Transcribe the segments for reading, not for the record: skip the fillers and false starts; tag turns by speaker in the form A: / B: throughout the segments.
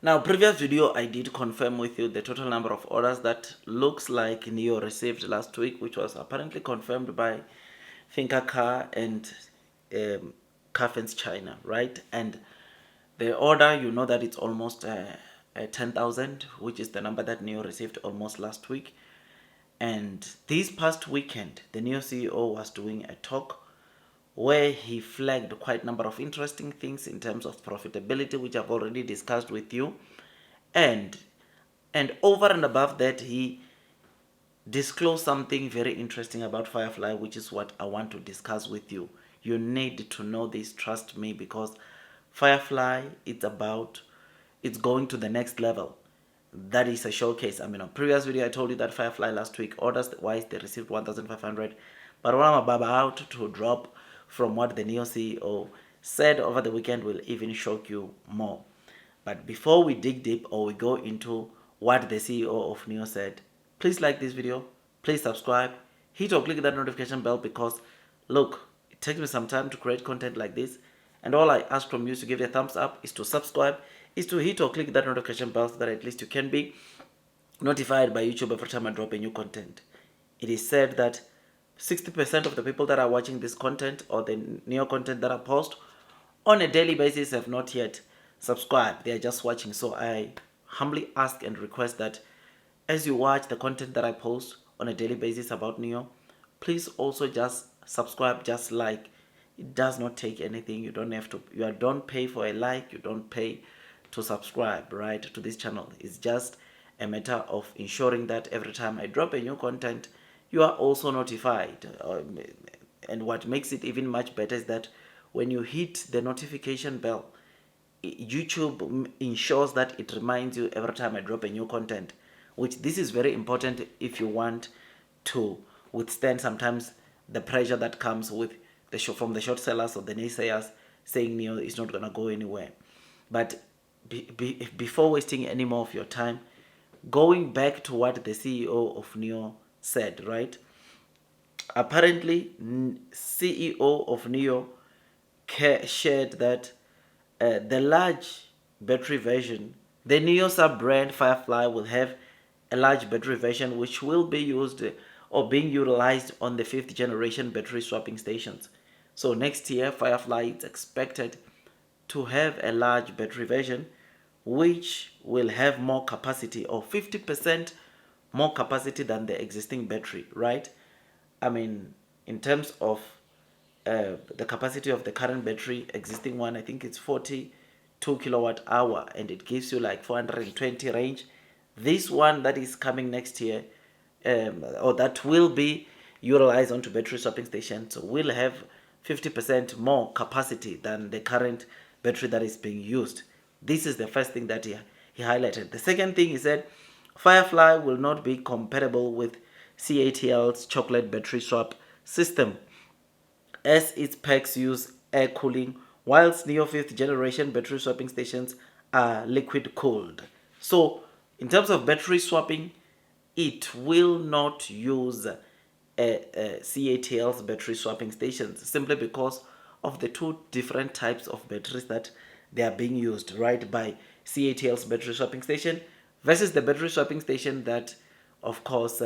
A: Now, previous video, I did confirm with you the total number of orders that looks like Nio received last week, which was apparently confirmed by Thinker Car and Carfens China, right? And the order, you know that it's almost 10,000, which is the number that Nio received almost last week. And this past weekend, the Nio CEO was doing a talk where he flagged quite a number of interesting things in terms of profitability, which I've already discussed with you. And over and above that, he disclosed something very interesting about Firefly, which is what I want to discuss with you. You need to know this, trust me, because Firefly, it's going to the next level. That is a showcase. I mean, on previous video, I told you that Firefly last week, orders wise, they received 1,500. But what I'm about to drop from what the Nio CEO said over the weekend will even shock you more. But before we dig deep or we go into what the CEO of Nio said, please like this video, please subscribe, hit or click that notification bell, because look, it takes me some time to create content like this, and all I ask from you is to give a thumbs up, is to subscribe, is to hit or click that notification bell so that at least you can be notified by YouTube every time I drop a new content. It is said that 60% of the people that are watching this content or the Nio content that I post on a daily basis have not yet subscribed. They are just watching. So I humbly ask and request that as you watch the content that I post on a daily basis about Nio, please also just subscribe, just like. It does not take anything. You don't have to, you don't pay for a like, you don't pay to subscribe, right, to this channel. It's just a matter of ensuring that every time I drop a new content, you are also notified. And what makes it even much better is that when you hit the notification bell, YouTube ensures that it reminds you every time I drop a new content, which this is very important if you want to withstand sometimes the pressure that comes with the show from the short sellers or the naysayers saying Nio is not going to go anywhere. But before wasting any more of your time, going back to what the CEO of Nio said, right? Apparently, CEO of Nio shared that the large battery version, the Nio sub-brand Firefly will have a large battery version which will be used or being utilized on the 5th generation battery swapping stations. So next year, Firefly is expected to have a large battery version which will have more capacity, or 50% more capacity than the existing battery, right? I mean, in terms of the capacity of the current battery, existing one, I think it's 42 kilowatt hour, and it gives you like 420 range. This one that is coming next year, or that will be utilized onto battery swapping stations, will have 50% more capacity than the current battery that is being used. This is the first thing that he highlighted. The second thing he said, Firefly will not be compatible with CATL's chocolate battery swap system, as its packs use air cooling, whilst Nio 5th generation battery swapping stations are liquid cooled. So in terms of battery swapping, it will not use CATL's battery swapping stations, simply because of the two different types of batteries that they are being used, right, by CATL's battery swapping station versus the battery swapping station that, of course,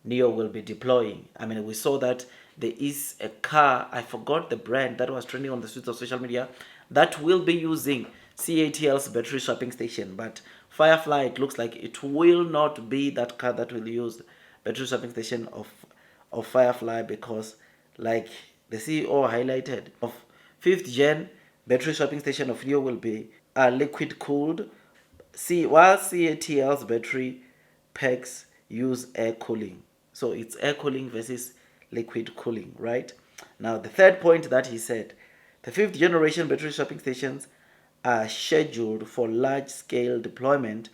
A: Nio will be deploying. I mean, we saw that there is a car, I forgot the brand, that was trending on the streets of social media, that will be using CATL's battery swapping station. But Firefly, it looks like it will not be that car that will use battery swapping station of Firefly, because like the CEO highlighted, of 5th gen battery swapping station of Nio will be liquid cooled, while CATL's battery packs use air cooling. So it's air cooling versus liquid cooling, right? Now the third point that he said, the 5th generation battery swapping stations are scheduled for large scale deployment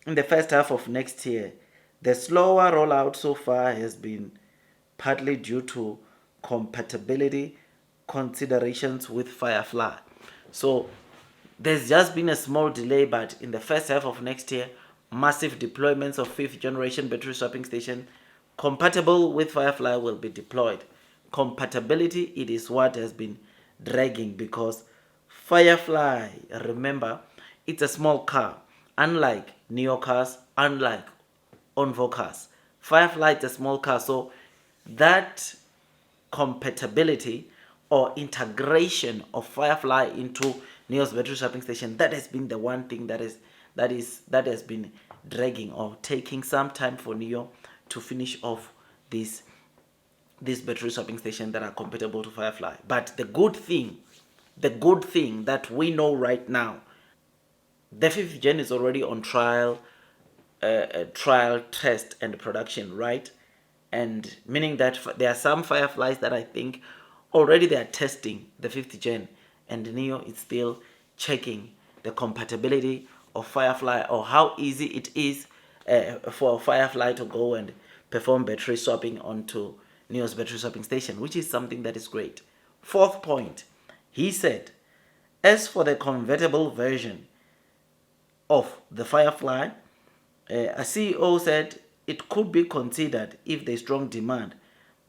A: in the first half of next year. The slower rollout so far has been partly due to compatibility considerations with Firefly. So there's just been a small delay, but in the first half of next year, massive deployments of 5th generation battery swapping station compatible with Firefly will be deployed. Compatibility, it is what has been dragging, because Firefly, remember, it's a small car. unlike Nio cars, unlike Onvo cars. Firefly is a small car, so that compatibility or integration of Firefly into Nio's battery swapping station, that has been the one thing that has been dragging or taking some time for Nio to finish off this battery swapping station that are compatible to Firefly. But the good thing that we know right now, the 5th gen is already on trial, test, and production, right? And meaning that there are some Fireflies that I think already they are testing the 5th gen, and Nio is still checking the compatibility of Firefly, or how easy it is for Firefly to go and perform battery swapping onto Nio's battery swapping station, which is something that is great. 4th point, he said, as for the convertible version of the Firefly, a CEO said it could be considered if there's strong demand,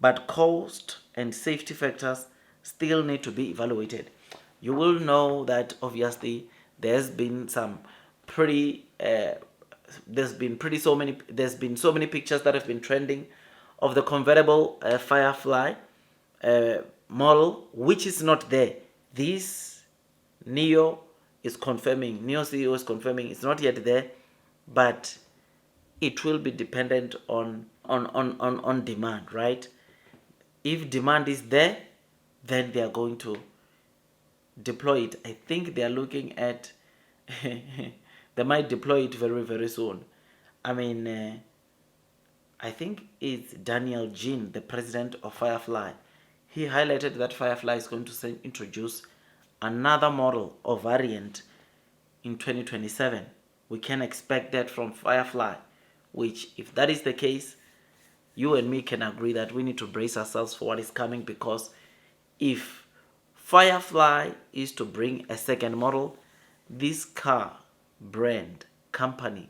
A: but cost and safety factors still need to be evaluated. You will know that obviously there's been some pretty there's been so many pictures that have been trending of the convertible Firefly model, which is not there. This Nio CEO is confirming it's not yet there, but it will be dependent on demand, right? If demand is there, then they are going to deploy it. I think they are looking at they might deploy it very, very soon. I mean, I think it's Daniel Jean, the president of Firefly. He highlighted that Firefly is going to introduce another model or variant in 2027. We can expect that from Firefly, which, if that is the case, you and me can agree that we need to brace ourselves for what is coming, because if Firefly is to bring a second model, this car brand company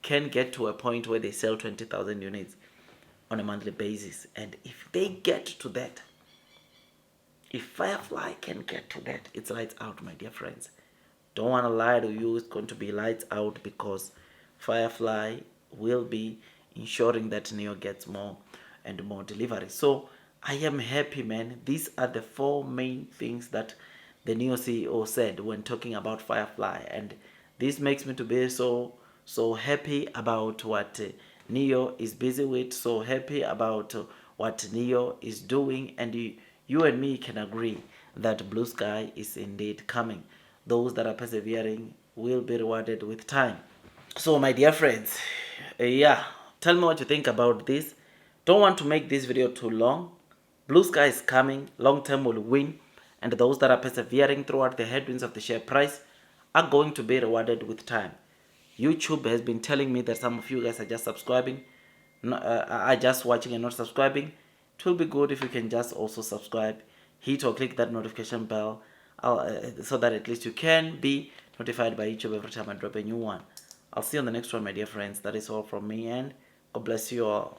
A: can get to a point where they sell 20,000 units on a monthly basis. And if they get to that, if Firefly can get to that, it's lights out, my dear friends. Don't want to lie to you, it's going to be lights out, because Firefly will be ensuring that Nio gets more and more delivery. So I am happy, man. These are the 4 main things that the Nio CEO said when talking about Firefly, and this makes me to be so happy about what Nio is busy with, so happy about what Nio is doing, and you and me can agree that blue sky is indeed coming. Those that are persevering will be rewarded with time. So my dear friends, yeah, tell me what you think about this. Don't want to make this video too long. Blue sky is coming, long term will win, and those that are persevering throughout the headwinds of the share price are going to be rewarded with time. YouTube has been telling me that some of you guys are just subscribing, are just watching and not subscribing. It will be good if you can just also subscribe, hit or click that notification bell, so that at least you can be notified by YouTube every time I drop a new one. I'll see you on the next one, my dear friends. That is all from me, and God bless you all.